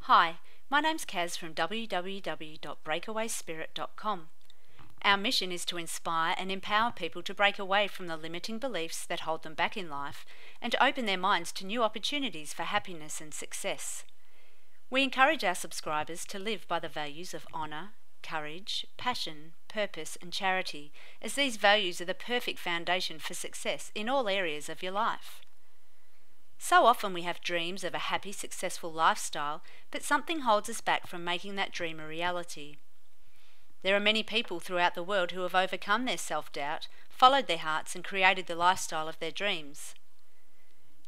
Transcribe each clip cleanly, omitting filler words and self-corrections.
Hi, my name's Kaz from www.breakawayspirit.com. Our mission is to inspire and empower people to break away from the limiting beliefs that hold them back in life and to open their minds to new opportunities for happiness and success. We encourage our subscribers to live by the values of honour, courage, passion, purpose and charity, as these values are the perfect foundation for success in all areas of your life. So often we have dreams of a happy, successful lifestyle, but something holds us back from making that dream a reality. There are many people throughout the world who have overcome their self-doubt, followed their hearts and created the lifestyle of their dreams.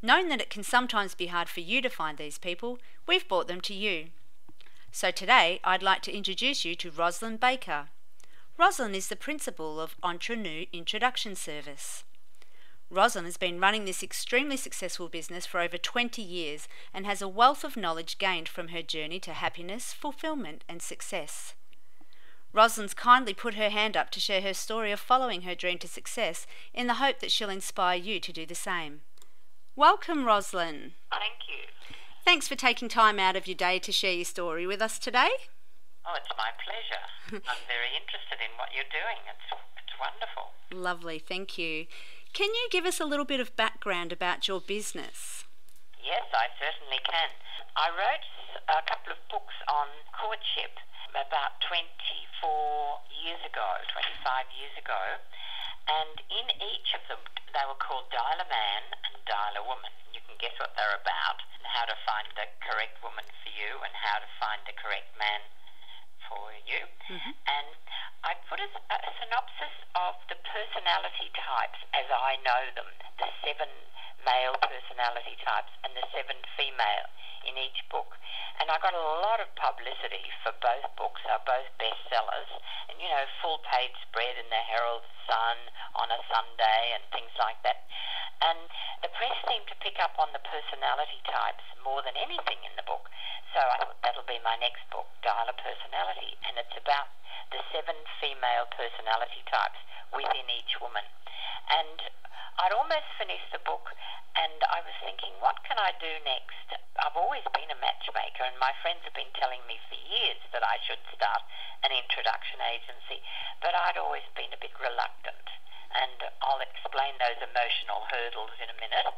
Knowing that it can sometimes be hard for you to find these people, we've brought them to you. So today I'd like to introduce you to Rosalind Baker. Rosalind is the principal of Entrepreneur Introduction Service. Rosalind has been running this extremely successful business for over 20 years and has a wealth of knowledge gained from her journey to happiness, fulfillment and success. Rosalind's kindly put her hand up to share her story of following her dream to success in the hope that she'll inspire you to do the same. Welcome, Rosalind. Thank you. Thanks for taking time out of your day to share your story with us today. Oh, it's my pleasure. I'm very interested in what you're doing. It's wonderful. Lovely, thank you. Can you give us a little bit of background about your business? Yes, I certainly can. I wrote a couple of books on courtship about 25 years ago, and in each of them they were called Dial a Man and Dial a Woman. You can guess what they're about, and how to find the correct woman for you and how to find the correct man for you. And I put a synopsis of the personality types as I know them, the 7 male personality types and the 7 female in each book. And I got a lot of publicity for both books. They're both bestsellers, and full page spread in the Herald Sun on a Sunday and things like that. And the press seemed to pick up on the personality types more than anything in the book. So I thought that'll be my next book, Dial a Personality, and it's about the 7 female personality types within each woman. And I'd almost finished the book, and I was thinking, what can I do next? I've always been a matchmaker, and my friends have been telling me for years that I should start an introduction agency, but I'd always been a bit reluctant, and I'll explain those emotional hurdles in a minute.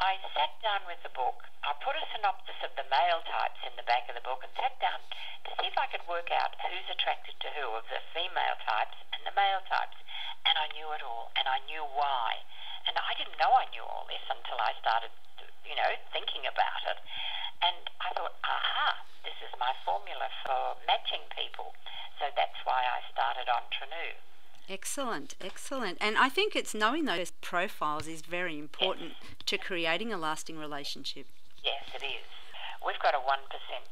I sat down with the book. I put a synopsis of the male types in the back of the book and sat down to see if I could work out who's attracted to who of the female types and the male types. And I knew it all, and I knew why. And I didn't know I knew all this until I started, thinking about it. And I thought, aha, this is my formula for matching people. So that's why I started Entrepreneur. Excellent, excellent. And I think it's knowing those profiles is very important to creating a lasting relationship. Yes, it is. We've got a 1%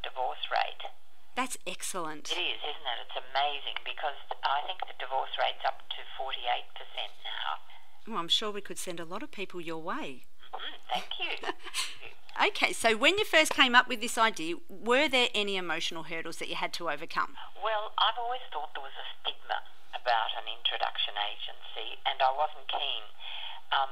divorce rate. That's excellent. It is, isn't it? It's amazing, because I think the divorce rate's up to 48% now. Well, I'm sure we could send a lot of people your way. Thank you. Okay, so when you first came up with this idea, were there any emotional hurdles that you had to overcome? Well, I've always thought there was a stigma about an introduction agency, and I wasn't keen.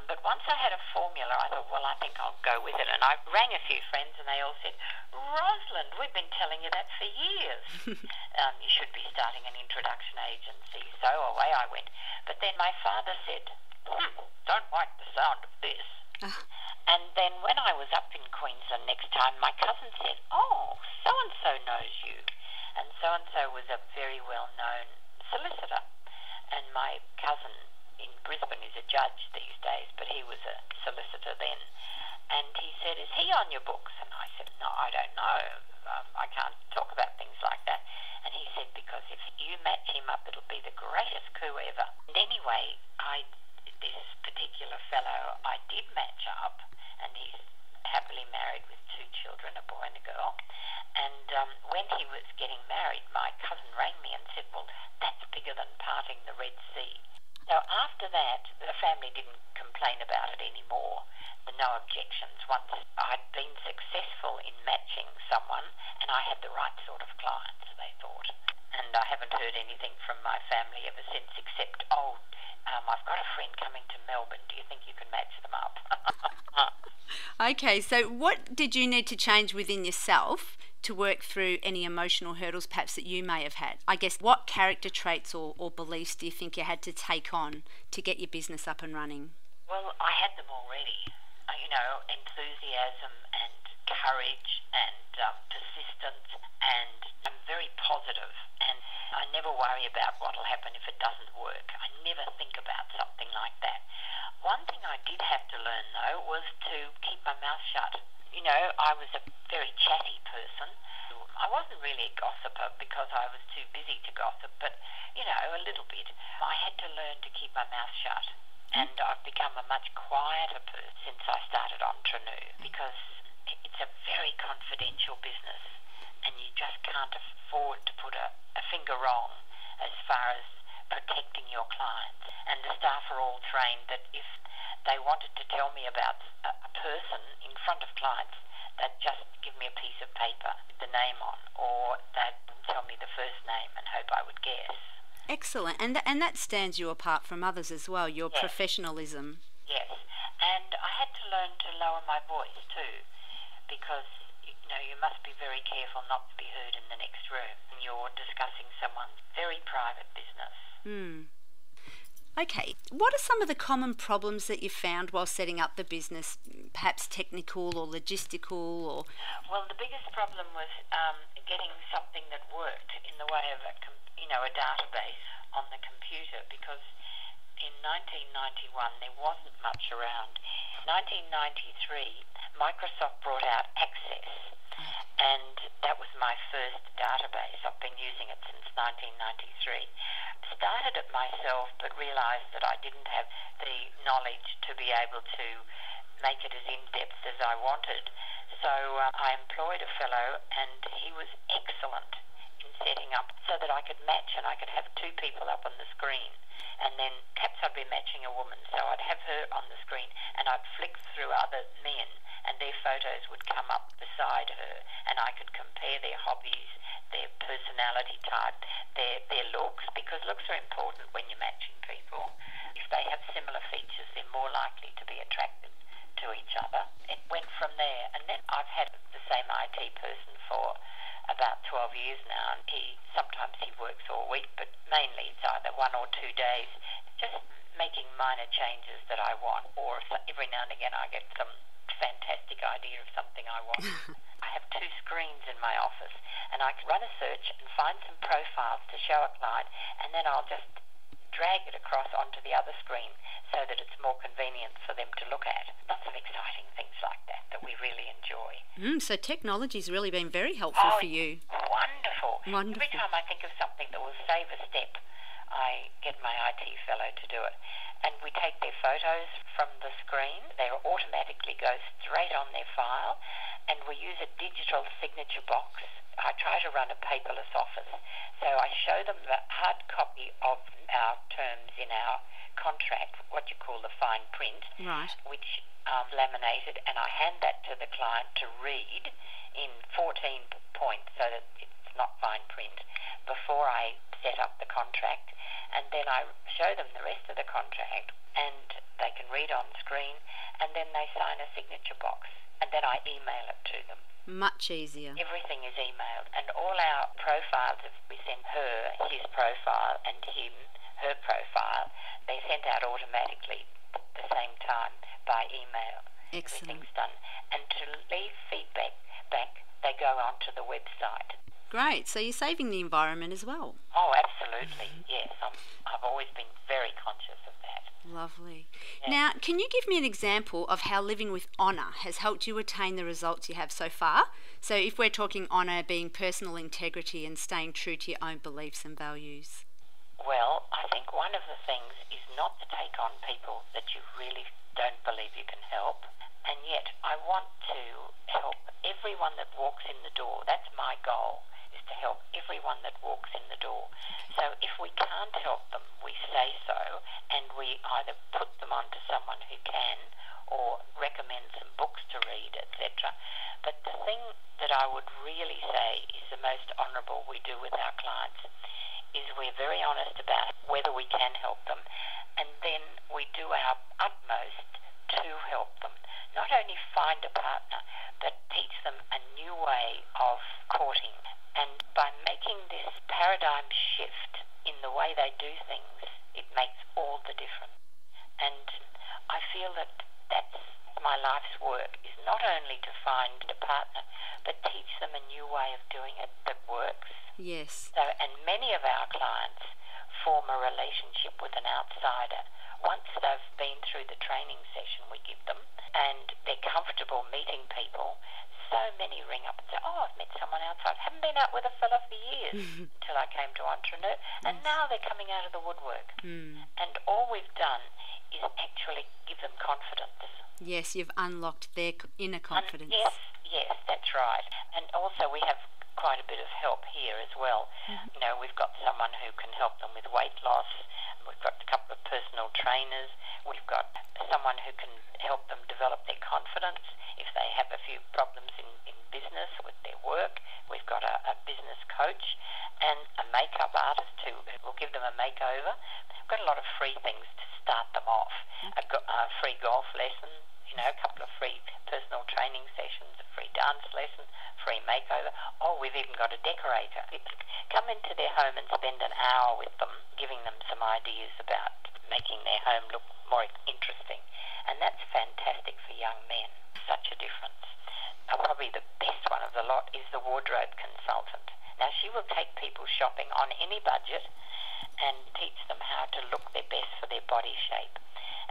But once I had a formula, I thought, well, I think I'll go with it. And I rang a few friends, and they all said, Rosalind, we've been telling you that for years. You should be starting an introduction agency. So away I went. But then my father said, don't like the sound of this. And then when I was up in Queensland next time, my cousin said, oh, so-and-so knows you. And so-and-so was a very well-known solicitor. And my cousin in Brisbane is a judge these days, but he was a solicitor then. And he said, is he on your books? And I said, no, I don't know. I can't talk about things like that. And he said, because if you match him up, it'll be the greatest coup ever. And anyway, this particular fellow, I did match up, and he's happily married with 2 children, a boy and a girl. And when he was getting married, my cousin rang me and said, well, that's bigger than parting the Red Sea. So after that, the family didn't complain about it anymore. There were no objections. Once I'd been successful in matching someone, and I had the right sort of clients, they thought. And I haven't heard anything from my family ever since, except, I've got a friend coming to Melbourne. Do you think you can match them up? Okay, so what did you need to change within yourself to work through any emotional hurdles perhaps that you may have had? I guess what character traits or beliefs do you think you had to take on to get your business up and running? Well, I had them already. Enthusiasm and courage and persistence, and I'm very positive, and I never worry about what will happen if it doesn't work. I never think about something like that. One thing I did have to learn, though, was to keep my mouth shut. I was a very chatty person. I wasn't really a gossiper because I was too busy to gossip, but, a little bit. I had to learn to keep my mouth shut. And I've become a much quieter person since I started Entrepreneur, because it's a very confidential business and you just can't afford to put a finger wrong as far as protecting your clients. And the staff are all trained that if they wanted to tell me about a person in front of clients, they'd just give me a piece of paper with the name on, or they'd tell me the first name and hope I would guess. Excellent. And that stands you apart from others as well, your Yes. professionalism. Yes, and I had to learn to lower my voice too, because you must be very careful not to be heard in the next room when you're discussing someone's very private business. Okay, what are some of the common problems that you found while setting up the business, perhaps technical or logistical or... Well, the biggest problem was getting something that worked in the way of a database on the computer, because in 1991 there wasn't much around. 1993, Microsoft brought out Access, and that was my first database. I've been using it since 1993. Started it myself, but realised that I didn't have the knowledge to be able to make it as in-depth as I wanted. So I employed a fellow, and he was excellent in setting up so that I could match, and I could have two people up on the screen. And then perhaps I'd be matching a woman, so I'd have her on the screen, and I'd flick through other men, and their photos would come up beside her, and I could compare their hobbies, their personality type, their looks, because looks are important when you're matching people. If they have similar features, they're more likely to be attracted to each other. It went from there, and then I've had the same IT person for about 12 years now, and sometimes he works all week, but mainly it's either 1 or 2 days, just making minor changes that I want, or every now and again I get some fantastic idea of something I want. I have 2 screens in my office, and I can run a search and find some profiles to show a client, and then I'll just drag it across onto the other screen so that it's more convenient for them to look at. Lots of exciting things like that we really enjoy. So technology's really been very helpful for you. Wonderful. Wonderful. Every time I think of something that will save a step, I get my IT fellow to do it. And we take their photos from the screen. They automatically go straight on their file, and we use a digital signature box. I try to run a paperless office. So I show them the hard copy of our terms in our contract, what you call the fine print, Right. which laminated, and I hand that to the client to read in 14 points so that it's not fine print before I set up the contract, and then I show them the rest of the contract, and they can read on screen, and then they sign a signature box, and then I email it to them. Much easier. Everything is emailed, and all our profiles, if we send her his profile and him her profile, they're sent out automatically at the same time by email. Excellent. Everything's done. And to leave feedback back, they go onto the website. Great. So you're saving the environment as well. Oh, absolutely. Yes, I've always been very conscious of that. Lovely. Yeah. Now, can you give me an example of how living with honour has helped you attain the results you have so far? So if we're talking honour being personal integrity and staying true to your own beliefs and values. Well, I think one of the things is not to take on people that you really don't believe you can help. And yet I want to help everyone that walks in the door. That's my goal, is to help everyone that walks in the door. So if we can't help them, we say so, and we either put them onto someone who can or recommend some books to read, etc. But the thing that I would really say is the most honourable we do with our clients is we're very honest about whether we can help them, and then we do our utmost to help them. Not not only find a partner, but teach them a new way of courting. And by making this paradigm shift in the way they do things, it makes all the difference. And I feel that that's my life's work, is not only to find a partner, but teach them a new way of doing it that works. Yes. So, and many of our clients form a relationship with an outsider. Once they've been through the training session we give them, and they're comfortable meeting people, so many ring up and say, oh, I've met someone outside. Haven't been out with a fella for years until I came to Entrepreneur. And now they're coming out of the woodwork. And all we've done is actually give them confidence. Yes, you've unlocked their inner confidence. Yes, that's right. And also we have quite a bit of help here as well. You know, we've got someone who can help them with weight loss. We've got a couple of personal trainers. We've got someone who can help them develop their confidence if they have a few problems in business with their work. We've got a business coach and a makeup artist who will give them a makeover. We've got a lot of free things to start them off. A free golf lesson, you know, a couple of free personal training sessions, a free dance lesson, free makeover. Oh, we've even got a decorator. Come into their home and spend an hour with them, giving them some ideas about making their home look more interesting. And that's fantastic for young men. Such a difference. Probably the best one of the lot is the wardrobe consultant. Now, she will take people shopping on any budget and teach them how to look their best for their body shape.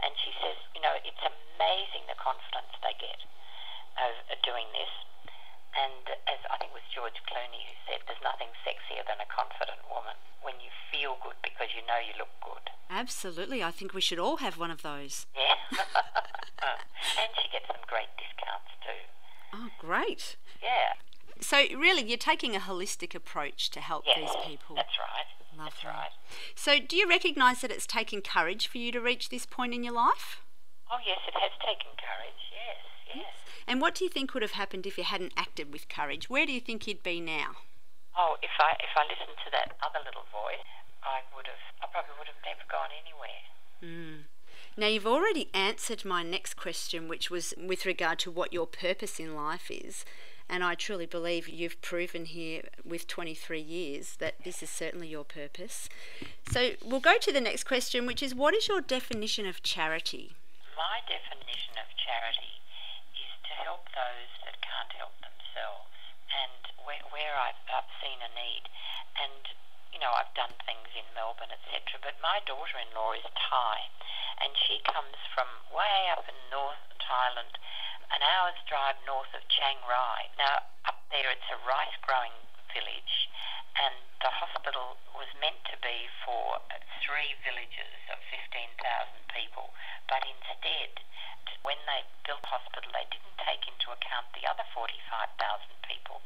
And she says, you know, it's amazing the confidence they get of doing this. And as I think it was George Clooney who said, there's nothing sexier than a confident woman when you feel good because you know you look good. Absolutely. I think we should all have one of those. Yeah. And she gets some great discounts too. Oh, great. Yeah. So really you're taking a holistic approach to help these people. That's right. Lovely. That's right. So do you recognise that it's taken courage for you to reach this point in your life? Oh, yes, it has taken courage, yes. And what do you think would have happened if you hadn't acted with courage? Where do you think you'd be now? Oh, if I listened to that other little voice, I probably would have never gone anywhere. Now, you've already answered my next question, which was with regard to what your purpose in life is. And I truly believe you've proven here with 23 years that this is certainly your purpose. So we'll go to the next question, which is, what is your definition of charity? My definition of charity is to help those that can't help themselves, and where I've seen a need. And, you know, I've done things in Melbourne, etc., but my daughter-in-law is Thai, and she comes from way up in North Thailand, an hour's drive north of Chiang Rai. Now, up there it's a rice-growing village, and the hospital was meant to be for 3 villages of 15,000 people, but instead, when they built the hospital, they didn't take into account the other 45,000 people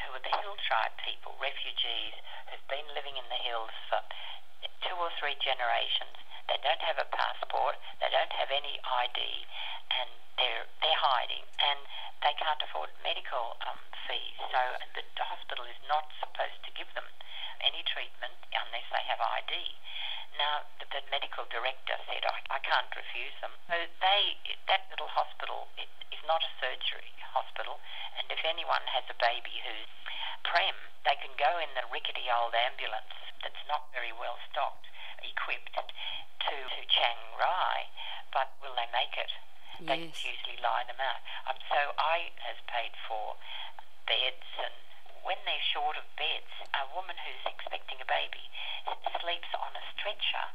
who are the hill tribe people, refugees who've been living in the hills for 2 or 3 generations. They don't have a passport, they don't have any ID, and they're hiding, and they can't afford medical fees. So the hospital is not supposed to give them any treatment unless they have ID. Now, the medical director said, I can't refuse them. So that little hospital is not a surgery hospital, and if anyone has a baby who's prem, they can go in the rickety old ambulance that's not very well equipped to Chiang Rai, but will they make it? Yes. They usually lie them out. So I has paid for beds, and when they're short of beds, a woman who's expecting a baby sleeps on a stretcher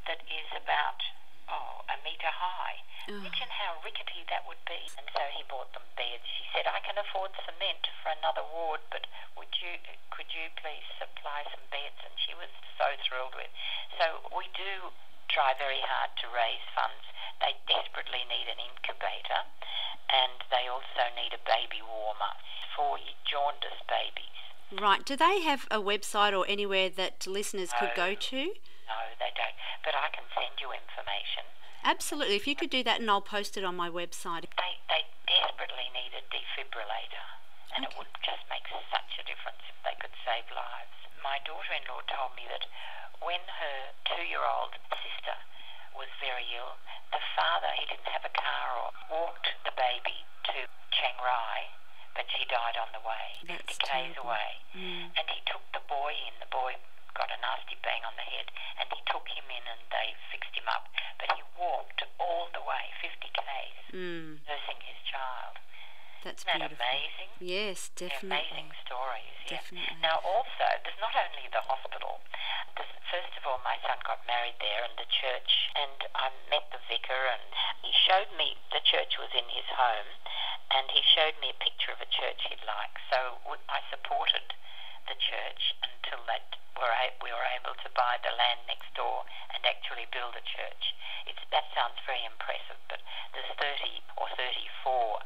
that is about a metre high. Imagine how rickety that would be. And so he bought them beds. She said, I can afford cement for another ward, but could you please supply some beds? And she was so thrilled with. So we do try very hard to raise funds. They desperately need an incubator, and they also need a baby warmer for jaundice babies. Right. Do they have a website or anywhere that listeners could go to? No, they don't. But I can send you information. Absolutely. If you could do that, and I'll post it on my website. They desperately need a defibrillator, and it would just make such a difference if they could save lives. My daughter-in-law told me that when her 2-year-old sister was very ill, the father, he didn't have a car, or walked the baby MRI, but she died on the way, 50 k's away. And he took the boy in. The boy got a nasty bang on the head, and he took him in and they fixed him up. But he walked all the way, 50 k's, nursing his child. That's Isn't that beautiful. amazing? Yes, definitely. Amazing stories, yeah. Definitely. Now also, there's not only the hospital. First of all, my son got married there in the church, and I met the vicar, and he showed me, the church was in his home, and he showed me a picture of a church he'd like. So I supported the church until we were able to buy the land next door and actually build a church. That sounds very impressive, but there's 30 or 34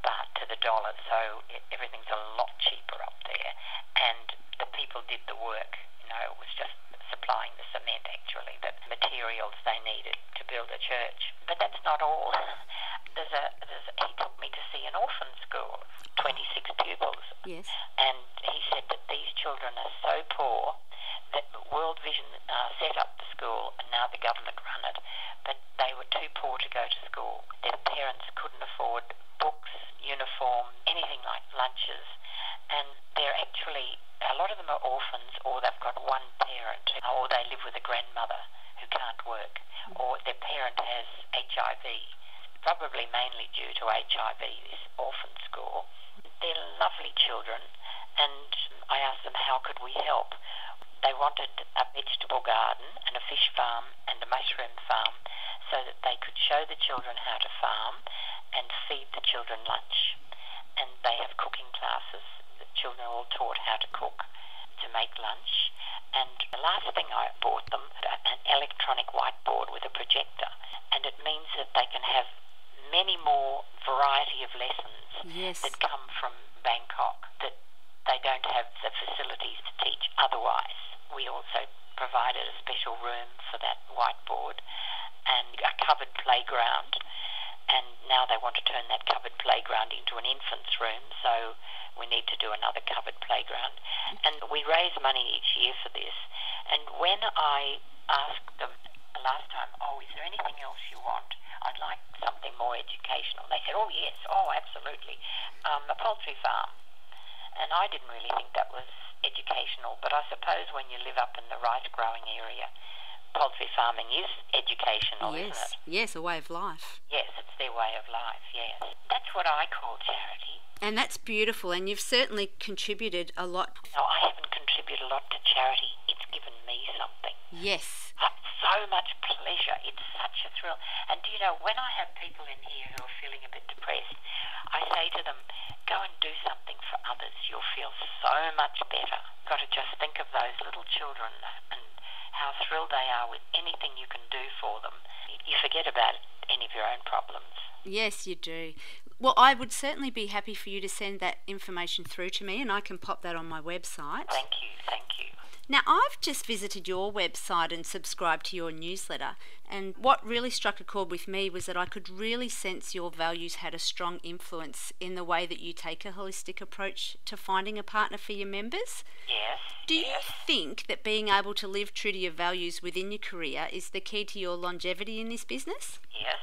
baht to the dollar, so everything's a lot cheaper up there. And the people did the work. It was just supplying the cement, actually, the materials they needed to build a church. But that's not all. He took me to see an orphan school, 26 pupils. Yes. And he said that these children are so poor that World Vision set up the school, and now the government run it, but they were too poor to go to school. Their parents couldn't afford books, uniform, anything like lunches, and they're actually, a lot of them are orphans, or they've got one parent, or they live with a grandmother who can't work, or their parent has HIV, probably mainly due to HIV, this orphan school. They're lovely children, and I asked them how could we help. They wanted a vegetable garden and a fish farm and a mushroom farm so that they could show the children how to farm and feed the children lunch. And they have cooking classes. The children are all taught how to cook, to make lunch. And the last thing I bought them, an electronic whiteboard with a projector. And it means that they can have many more variety of lessons that come from Bangkok that they don't have the facilities to teach otherwise. We also provided a special room for that whiteboard and a covered playground, and now they want to turn that covered playground into an infant's room, so we need to do another covered playground. And we raise money each year for this. And when I asked them last time, is there anything else you want? I'd like something more educational. They said, yes, absolutely. A poultry farm. And I didn't really think that was educational, but I suppose when you live up in the rice growing area, poultry farming is educational, isn't it? Yes, a way of life. Yes, it's their way of life, yes. That's what I call charity. And that's beautiful, and you've certainly contributed a lot. No, I haven't contributed a lot to charity. It's given me something. Yes. So much pleasure. It's such a thrill. And when I have people in here who are feeling a bit depressed, I say to them, go and do something for others. You'll feel so much better. Got to just think of those little children and how thrilled they are with anything you can do for them. You forget about any of your own problems. Yes, you do. Well, I would certainly be happy for you to send that information through to me, and I can pop that on my website. Thank you. Now, I've just visited your website and subscribed to your newsletter, and what really struck a chord with me was that I could really sense your values had a strong influence in the way that you take a holistic approach to finding a partner for your members. Yes. Do you think that being able to live true to your values within your career is the key to your longevity in this business? Yes,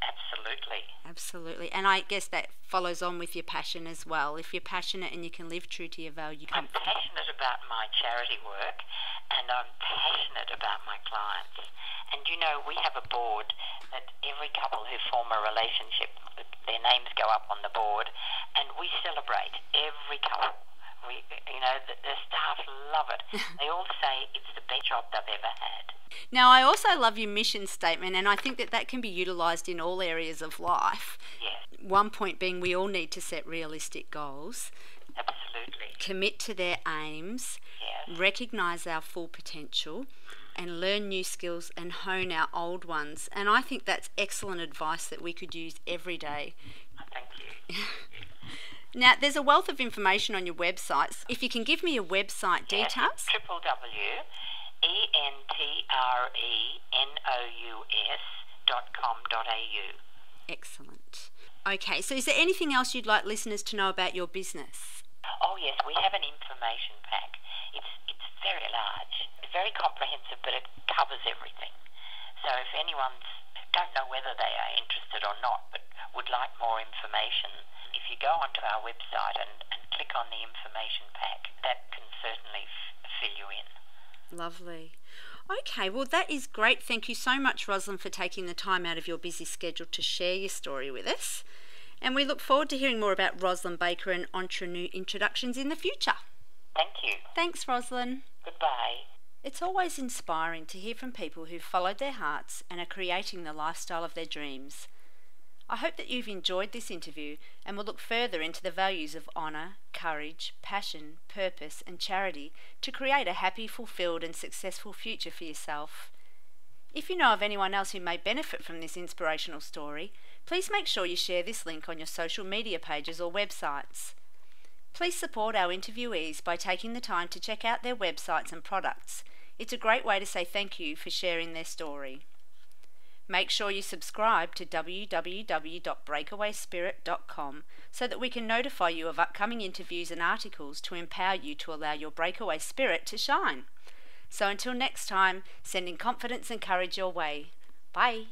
absolutely. Absolutely. And I guess that follows on with your passion as well. If you're passionate and you can live true to your value. I'm passionate about my charity work, and I'm passionate about my clients. And we have a board that every couple who form a relationship, their names go up on the board, and we celebrate every couple. The staff love it. They all say it's the best job they've ever had. Now, I also love your mission statement, and I think that can be utilised in all areas of life. Yes. One point being we all need to set realistic goals. Absolutely. Commit to their aims. Yes. Recognise our full potential, and learn new skills and hone our old ones. And I think that's excellent advice that we could use every day. Thank you. Now, there's a wealth of information on your website. If you can give me your website details. www.entrepreneurs.com.au. Excellent. Okay, so is there anything else you'd like listeners to know about your business? Oh yes, we have an information pack. It's very large, very comprehensive, but it covers everything. So if anyone's don't know whether they are interested or not, but would like more information, if you go onto our website and click on the information pack. That can certainly fill you in. Lovely. Okay, well that is great. Thank you so much, Rosalind, for taking the time out of your busy schedule to share your story with us. And we look forward to hearing more about Rosalind Baker and Entre introductions in the future. Thank you. Thanks, Rosalind. Goodbye. It's always inspiring to hear from people who've followed their hearts and are creating the lifestyle of their dreams. I hope that you've enjoyed this interview and will look further into the values of honour, courage, passion, purpose and charity to create a happy, fulfilled and successful future for yourself. If you know of anyone else who may benefit from this inspirational story, please make sure you share this link on your social media pages or websites. Please support our interviewees by taking the time to check out their websites and products. It's a great way to say thank you for sharing their story. Make sure you subscribe to www.breakawayspirit.com so that we can notify you of upcoming interviews and articles to empower you to allow your breakaway spirit to shine. So until next time, sending confidence and courage your way. Bye.